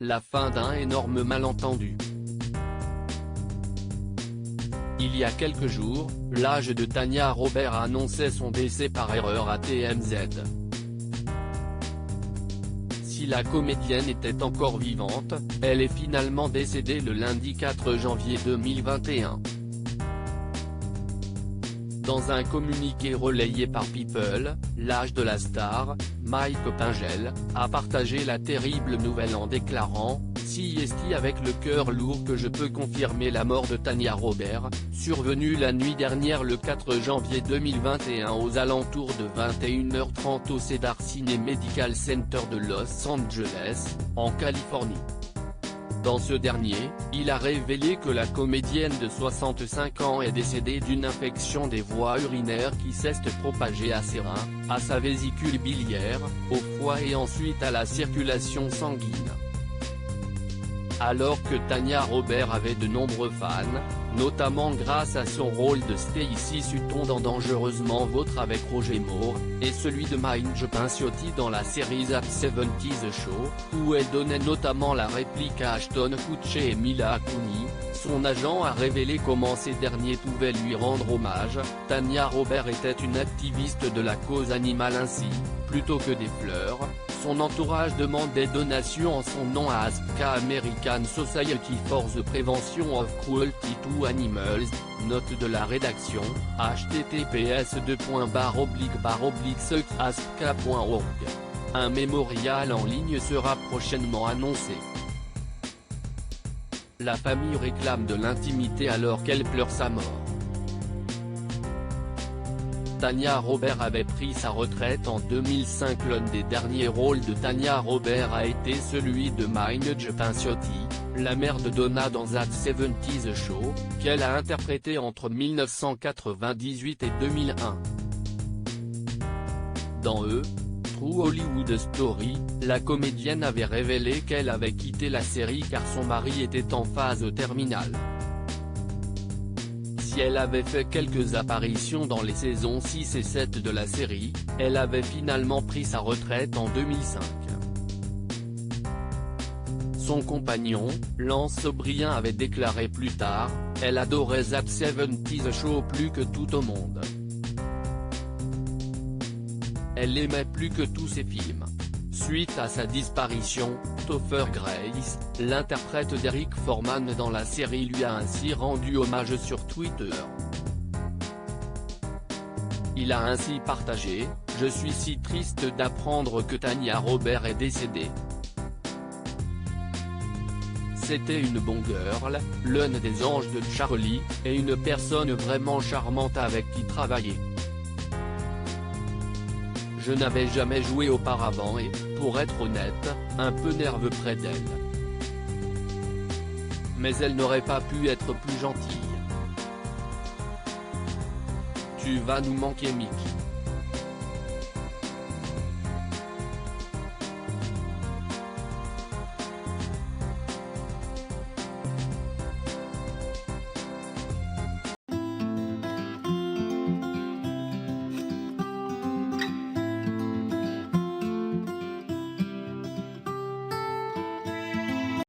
la fin d'un énorme malentendu. Il y a quelques jours, l'âge de Tania Robert annonçait son décès par erreur à TMZ. Si la comédienne était encore vivante, elle est finalement décédée le lundi 4 janvier 2021. Dans un communiqué relayé par People, l'âge de la star, Mike Pingel, a partagé la terrible nouvelle en déclarant « Si est avec le cœur lourd que je peux confirmer la mort de Tania Robert, survenue la nuit dernière le 4 janvier 2021 aux alentours de 21h30 au Cedar Sinai Medical Center de Los Angeles, en Californie ». Dans ce dernier, il a révélé que la comédienne de 65 ans est décédée d'une infection des voies urinaires qui s'est propagée à ses reins, à sa vésicule biliaire, au foie et ensuite à la circulation sanguine. Alors que Tania Robert avait de nombreux fans, notamment grâce à son rôle de Stacy Sutton dans Dangereusement Vôtre avec Roger Moore, et celui de Mike Pinciotti dans la série That 70's Show, où elle donnait notamment la réplique à Ashton Kutcher et Mila Kunis, son agent a révélé comment ces derniers pouvaient lui rendre hommage. Tania Robert était une activiste de la cause animale ainsi, plutôt que des fleurs, son entourage demande des donations en son nom à ASPCA American Society for the Prevention of Cruelty to Animals, note de la rédaction, https://aspca.org. Un mémorial en ligne sera prochainement annoncé. La famille réclame de l'intimité alors qu'elle pleure sa mort. Tania Robert avait pris sa retraite en 2005. L'un des derniers rôles de Tania Robert a été celui de Mike Pinciotti, la mère de Donna dans That 70's Show, qu'elle a interprété entre 1998 et 2001. Dans True Hollywood Story, la comédienne avait révélé qu'elle avait quitté la série car son mari était en phase terminale. Si elle avait fait quelques apparitions dans les saisons 6 et 7 de la série, elle avait finalement pris sa retraite en 2005. Son compagnon, Lance O'Brien avait déclaré plus tard, « Elle adorait That 70's Show plus que tout au monde. Elle aimait plus que tous ses films ». Suite à sa disparition, Topher Grace, l'interprète d'Eric Forman dans la série lui a ainsi rendu hommage sur Twitter. Il a ainsi partagé « Je suis si triste d'apprendre que Tania Robert est décédée. C'était une bonne girl, l'un des anges de Charlie, et une personne vraiment charmante avec qui travailler. Je n'avais jamais joué auparavant et, pour être honnête, un peu nerveux près d'elle. Mais elle n'aurait pas pu être plus gentille. Tu vas nous manquer Mickey.